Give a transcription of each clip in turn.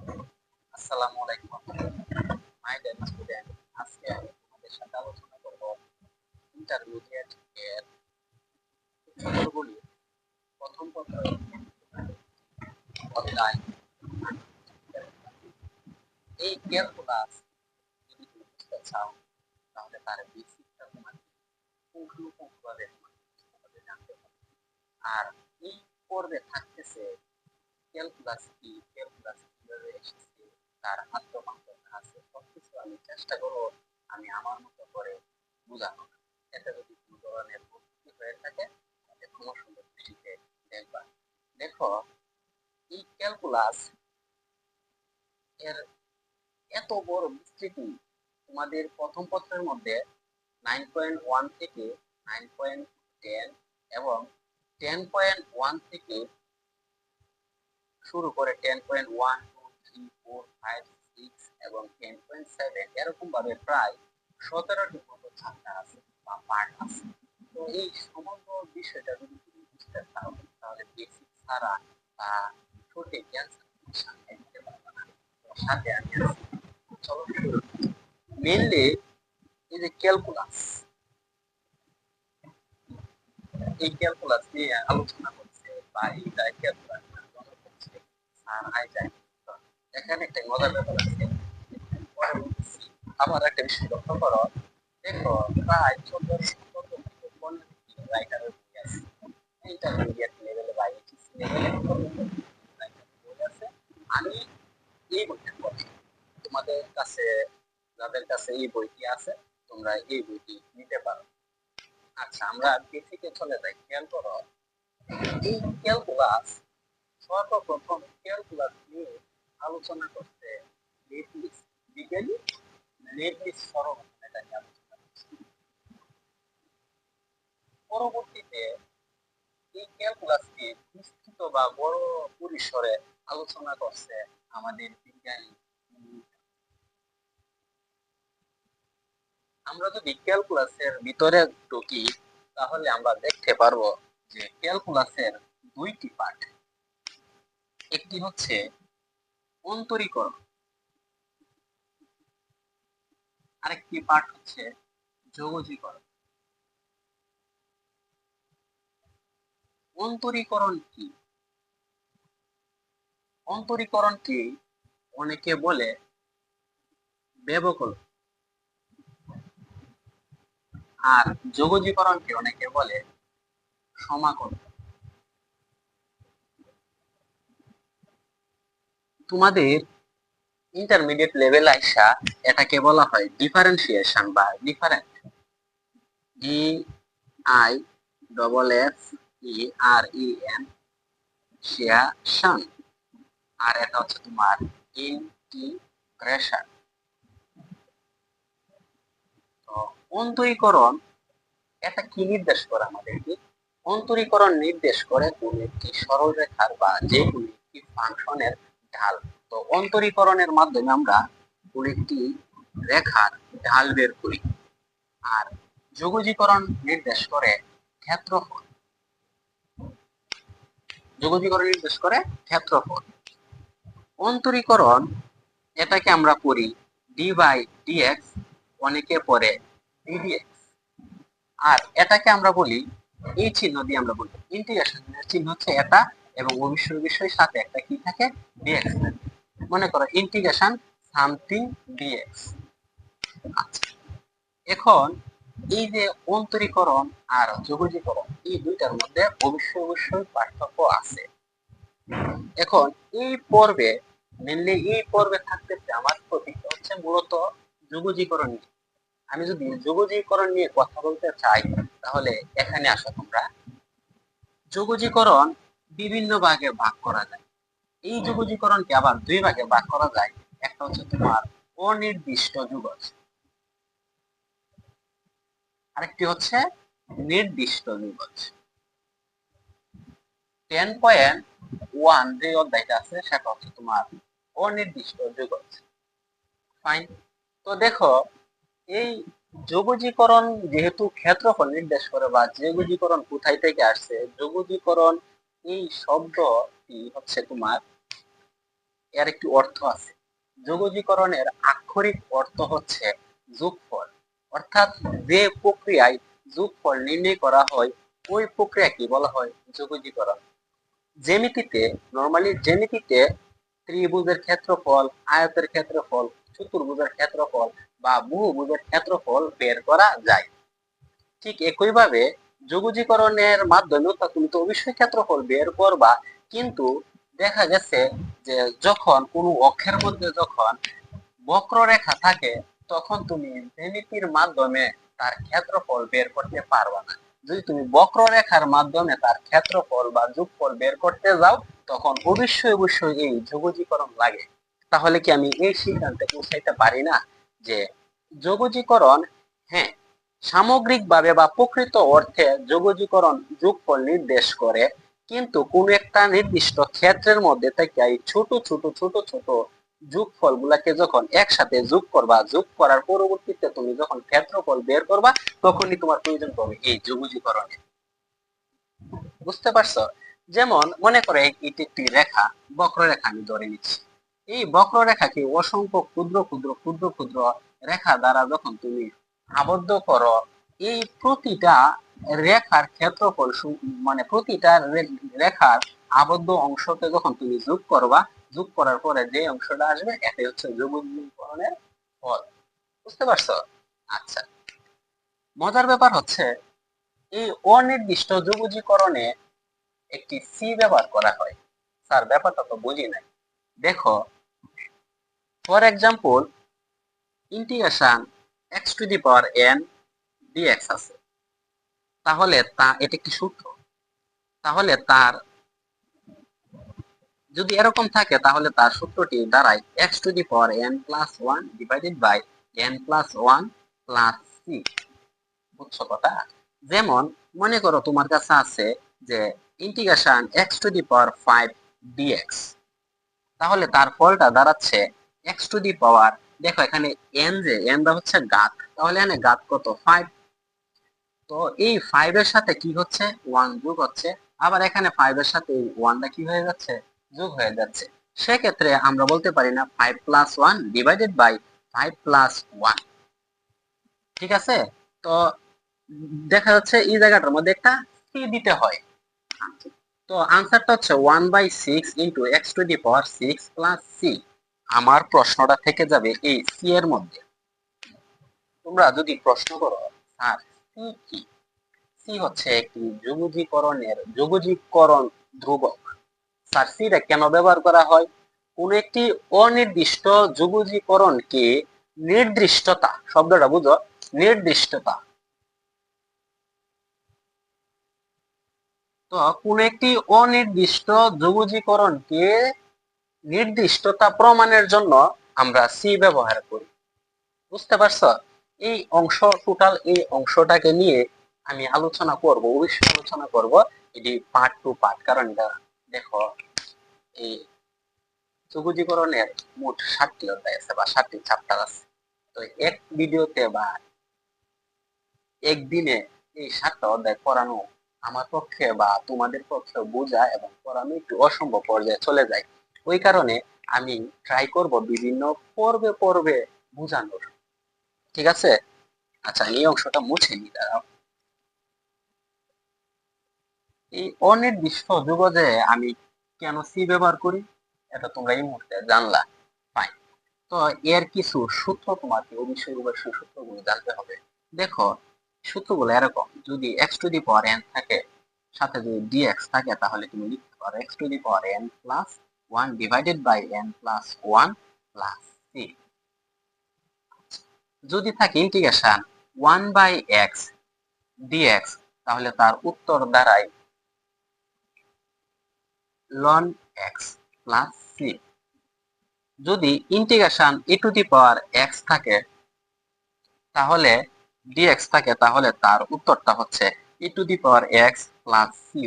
আসসালামু আলাইকুম। My dear student, আজকে আমি তোমাদের সাথে আলোচনা করব ইন্টারমিডিয়েট এর সূত্রগুলি প্রথম পত্রের অধ্যায়। এই ক্যালকুলাস যদি তুমি বুঝতে চাও তাহলে তার বেসিকটা তোমাকে পুঙ্খানুপুঙ্খভাবে তোমাকে জানতে হবে। আর এই পর্বে থাকতেছে ক্যালকুলাস কি, ক্যালকুলাস কিভাবে এসেছে, তার আত্মপান্তনা আছে, সবকিছু আমি চেষ্টা করব আমি আমার মতো করে বোঝানো। এতে যদি কোনো ধরনের ভুল হয়ে থাকে তাহলে ক্ষমা সুন্দর দৃষ্টিতে দেখবা। দেখো, এই ক্যালকুলাস এর এত বড় বিস্তৃতি তোমাদের প্রথম পত্রের মধ্যে 9.1 থেকে 9.10 এবং 10.1 থেকে শুরু করে 10.1, 2, 3, 4, 5, 6 এবং 10.7 এরকম ভাবে প্রায় 17টি মতো চ্যাপ্টার আছে বা পার্ট আছে। তো এই সমগ্র বিষয়টা যদি তুমি বুঝতে চাও তাহলে বেসিক ছাড়া বা সঠিক জ্ঞান সামনে দিতে পারবে না। তো সাথে আমি আছি। চলো শুরু। মেইনলি এই যে ক্যালকুলাস, এই ক্যালকুলাস নিয়ে আলোচনা করছে বা এই ক্যালকুলাস করছে স্যার আইজাক নিউটন। এখানে একটা মজার ব্যাপার আছে, পরে বলতেছি। আবার একটা বিষয় লক্ষ্য করো, দেখো প্রায় 14 থেকে 15টি রাইটারের বই আছে। ইন্টারমিডিয়েট লেভেলে বা এইচএসসি লেভেলে বই আছে। আমি এই বইটা পড়ি, তোমাদের কাছে যাদের কাছে এই বইটি আছে তোমরা এই বইটি নিতে পারো। আচ্ছা, আমরা বেসিকে চলে যাই। খেয়াল করো, এই ক্যালকুলাস সর্বপ্রথম ক্যালকুলাস নিয়ে আলোচনা করতে লেবনিজ, বিজ্ঞানী লেবনিজ সর্বপ্রথম এটা নিয়ে আলোচনা করছে। পরবর্তীতে এই ক্যালকুলাসকে বিস্তৃত বা বড় পরিসরে আলোচনা করছে আমাদের বিজ্ঞানী নিউটন। আমরা যদি ক্যালকুলাসের ভিতরে ঢুকি তাহলে আমরা দেখতে পারবো যে ক্যালকুলাসের দুইটি পার্ট। একটি হচ্ছে অন্তরীকরণ, আরেকটি পার্ট হচ্ছে যোগজীকরণ। অন্তরীকরণ কি? অন্তরীকরণকে অনেকে বলে ব্যবকলন, আর যোগজীকরণকে অনেকে বলে সমাকলন। তোমাদের ইন্টারমিডিয়েট লেভেল আইসা এটাকে বলা হয় ডিফারেন্সিয়েশন বা different, D I double F E R E N, শিয়াশন। আর এটা হচ্ছে তোমার ইন্টিগ্রেশন। তো অন্তরীকরণ এটা কি নির্দেশ করে আমাদেরকে? অন্তরীকরণ নির্দেশ করে কোন একটি সরলরেখার বা যে কোনো একটি ফাংশনের ঢাল। তো অন্তরীকরণের মাধ্যমে আমরা কোন একটি রেখার ঢাল বের করি। আর যোগজীকরণ নির্দেশ করে ক্ষেত্রফল। যোগজীকরণ নির্দেশ করে ক্ষেত্রফল। অন্তরীকরণ এটাকে আমরা পড়ি ডি বাই ডিএক্স, অনেকে পড়ে ডিডিএক্স। আর এটাকে আমরা বলি, এই চিহ্ন দিয়ে আমরা বলি ইন্টিগ্রেশনের চিহ্ন হচ্ছে এটা, এবং অবশ্যই বিষয়ের সাথে একটা কি থাকে, ডিএক্স থাকে। মনে করো ইন্টিগ্রেশন সামথিং ডিএক্স। আচ্ছা, এখন এই যে অন্তরীকরণ আর যোগজীকরণ এই দুইটার মধ্যে অবশ্যই পার্থক্য আছে। এখন এই পর্বে মেনলি এই পর্বে থাকতেছে আমার টপিক হচ্ছে মূলত যোগজীকরণ নিয়ে। আমি যদি যোগজীকরণ নিয়ে কথা বলতে চাই তাহলে এখানে আসো তোমরা। যোগজীকরণ বিভিন্ন ভাগে ভাগ করা যায়। এই যোগজীকরণকে আবার দুই ভাগে ভাগ করা যায়। একটা হচ্ছে তোমার অনির্দিষ্ট যুগজ, আরেকটি হচ্ছে নির্দিষ্ট যুগজ। 10.1 যে অধ্যায়টা আছে সেটা হচ্ছে তোমার অনির্দিষ্ট যুগজ। ফাইন। তো দেখো, এই যোগজীকরণ যেহেতু ক্ষেত্রফল নির্দেশ করে বা যোগজীকরণ কোথায় থেকে আসছে, যোগজীকরণ এই শব্দটি হচ্ছে তোমার এর একটি অর্থ আছে। যোগজীকরণের আক্ষরিক অর্থ হচ্ছে যোগফল, অর্থাৎ যে প্রক্রিয়ায় যোগফল নির্ণয় করা হয় ওই প্রক্রিয়াকে বলা হয় যোগজীকরণ। জ্যামিতিতে নরমালি জ্যামিতিতে ত্রিভুজের ক্ষেত্রফল, আয়তের ক্ষেত্রফল, চতুর্ভুজের ক্ষেত্রফল বা বহুভুজের ক্ষেত্রফল বের করা যায়। ঠিক একইভাবে যোগজীকরণের মাধ্যমেও তুমি তো অবশ্যই ক্ষেত্রফল বের করবা, কিন্তু দেখা গেছে যে যখন কোনো অক্ষের মধ্যে যখন বক্ররেখা থাকে তখন তুমি জ্যামিতির মাধ্যমে তার ক্ষেত্রফল বের করতে পারবা না। যদি তুমি বক্ররেখার মাধ্যমে তার ক্ষেত্রফল বা যোগফল বের করতে যাও তখন অবশ্যই এই যোগজীকরণ লাগে। তাহলে কি আমি এই সিদ্ধান্তে পৌঁছাইতে পারি না যে যোগজীকরণ, হ্যাঁ, সামগ্রিকভাবে বা প্রকৃত অর্থে যোগজীকরণ যোগফল নির্দেশ করে, কিন্তু কোন একটা নির্দিষ্ট ক্ষেত্রের মধ্যে থেকে এই ছোট ছোট ছোট ছোট যোগফল গুলাকে যখন একসাথে যোগ করবা, যোগ করার পরবর্তীতে তুমি যখন ক্ষেত্রফল বের করবা তখনই তোমার প্রয়োজন পড়বে এই যোগজীকরণে। বুঝতে পারছো? যেমন মনে করে এটি একটি রেখা, বক্ররেখা আমি ধরে নিচ্ছি। এই বক্ররেখাকে অসংখ্য ক্ষুদ্র ক্ষুদ্র ক্ষুদ্র ক্ষুদ্র রেখা দ্বারা যখন তুমি আবদ্ধ করো, এই প্রতিটা রেখার ক্ষেত্রফল মানে প্রতিটা রেখার আবদ্ধ অংশকে যখন তুমি যোগ করবা, যোগ করার পরে যে অংশটা আসবে এটাই হচ্ছে যোগজীকরণের ফল। বুঝতে পারছো? আচ্ছা, মজার ব্যাপার হচ্ছে এই অনির্দিষ্ট যোগজীকরণে একটি সি ব্যবহার করা হয়। স্যার ব্যাপারটা তো বুঝি নাই। দেখো, for example integration X to the power N DX আছে, তাহলে এটি একটি সূত্র। তাহলে তার যদি এরকম থাকে তাহলে তার সূত্রটি দাঁড়ায় X to the power N plus one divided by N plus one plus C. বুঝছো কথা? যেমন মনে করো তোমার কাছে আছে যে integration X to the power five DX, তাহলে তার ফলটা দাঁড়াচ্ছে এক্স টু দি পাওয়ার, দেখো এখানে এন যে এনটা হচ্ছে ঘাত, তাহলে এখানে ঘাত কত? 5। তো এই 5 এর সাথে কি হচ্ছে? 1 যোগ হচ্ছে, আবার এখানে 5 এর সাথে এই 1টা কি হয়ে যাচ্ছে? যোগ হয়ে যাচ্ছে। সেক্ষেত্রে আমরা বলতে পারি না 5 প্লাস 1 ডিভাইডেড বাই 5 প্লাস 1। ঠিক আছে? তো দেখা যাচ্ছে এই জায়গাটার মধ্যে একটা সি দিতে হয়। তো আনসারটা হচ্ছে 1/6 into X to the power 6 plus C. আমার প্রশ্নটা থেকে যাবে এই সি এর মধ্যে। তোমরা যদি প্রশ্ন করো স্যার সি কি, সি হচ্ছে একটি যোগজীকরণ ধ্রুবক। স্যার সিটা কেন ব্যবহার করা হয়? কোন একটি অনির্দিষ্ট যোগজীকরণকে নির্দিষ্টতা, শব্দটা বুঝো, নির্দিষ্টতা। তো কোন একটি অনির্দিষ্ট যোগজীকরণকে নির্দিষ্টতা প্রমাণের জন্য আমরা সি ব্যবহার করি। বুঝতে পারছো? এই অংশ, টোটাল এই অংশটাকে নিয়ে আমি আলোচনা করব, অবশ্যই আলোচনা করব। এটি পার্ট টু পার্ট, কারণ এটা দেখো এই যোগজীকরণের মোট 7টি অধ্যায় আছে বা 7টি চ্যাপ্টার আছে। তো এক ভিডিওতে বা একদিনে এই 7টা অধ্যায় পড়ানো আমার পক্ষে বা তোমাদের পক্ষে বোঝা এবং পড়ানো একটু অসম্ভব পর্যায়ে চলে যায়। ওই কারণে আমি ট্রাই করব বিভিন্ন পর্বে পর্বে বোঝানোর। ঠিক আছে? আচ্ছা, এই অংশটা মুছে নি, দাঁড়াও। এই অনির্দিষ্ট যোগজে আমি কেন সি ব্যবহার করি এটা তোমরা এই মুহূর্তে জানলা। ফাইন। তো এর কিছু সূত্র তোমাকে অবশ্যই সূত্রগুলো জানতে হবে। দেখো, সূত্রগুলো এরকম, যদি X to the power N থাকে, সাথে যদি ডিএক্স থাকে, তাহলে তুমি লিখতে পারো X to the power N plus one divided by N plus one plus C. যদি থাকে integration one by X DX, তাহলে তার উত্তর দাঁড়ায় লন এক্স প্লাস সি। যদি integration e to the power X থাকে, তাহলে ডিএক্স থাকে, তাহলে তার উত্তরটা হচ্ছে e to the power X plus C.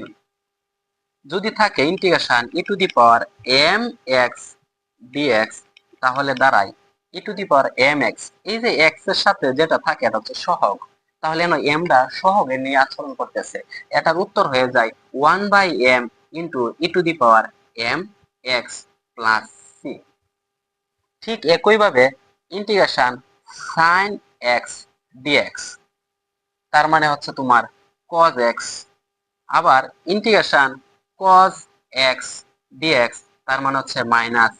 যদি থাকে integration e to the power M X DX, তাহলে দাঁড়ায় e to the power M X. এই যে এক্স এর সাথে যেটা থাকে এটা হচ্ছে সহগ, তাহলে এমটা সহগে নিয়ে আচরণ করতেছে, এটার উত্তর হয়ে যায় 1/m into e to the power M X plus C. ঠিক একইভাবে ইন্টিগ্রেশন সাইন এক্স ডিএক্স, তার মানে হচ্ছে তোমার কজ এক্স। আবার ইন্টিগ্রেশন কজ এক্স ডিএক্স, তার মানে হচ্ছে মাইনাস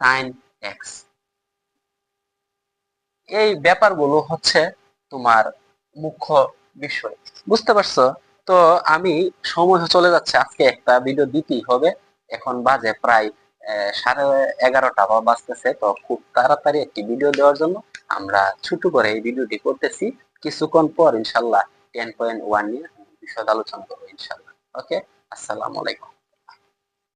সাইন এক্স। এই ব্যাপারগুলো হচ্ছে তোমার মুখ্য বিষয়, বুঝতে পারছো? তো আমি, সময় চলে যাচ্ছে, আজকে একটা ভিডিও দিতেই হবে। এখন বাজে প্রায় 11:30 বা বাজতেছে, তো খুব তাড়াতাড়ি একটি ভিডিও দেওয়ার জন্য আমরা ছোট করে এই ভিডিওটি করতেছি। কিছুক্ষণ পর ইনশাল্লাহ 10.1 নিয়ে বিশদ আলোচনা করবো ইনশাল্লাহ। ওকে, আসসালামু আলাইকুম।